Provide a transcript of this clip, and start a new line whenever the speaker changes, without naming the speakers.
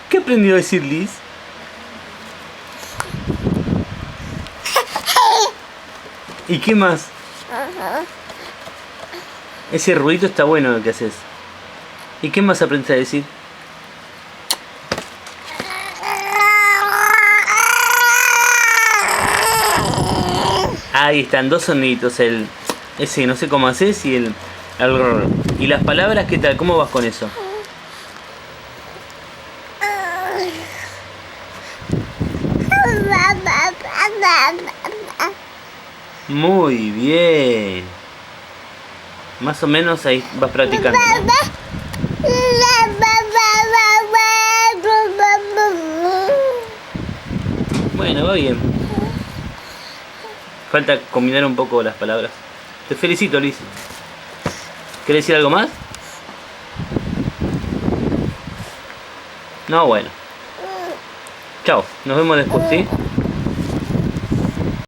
¿Qué aprendió a decir Liz? ¿Y qué más? Ese ruido está bueno lo que haces. ¿Y qué más aprendiste a decir? Ahí están, dos soniditos, ese no sé cómo haces y el rrr. ¿Y las palabras qué tal? ¿Cómo vas con eso? Muy bien. Más o menos ahí vas practicando, ¿no? Bueno, va bien. Falta combinar un poco las palabras. Te felicito, Liz. ¿Querés decir algo más? No, bueno. Chao, nos vemos después, ¿sí?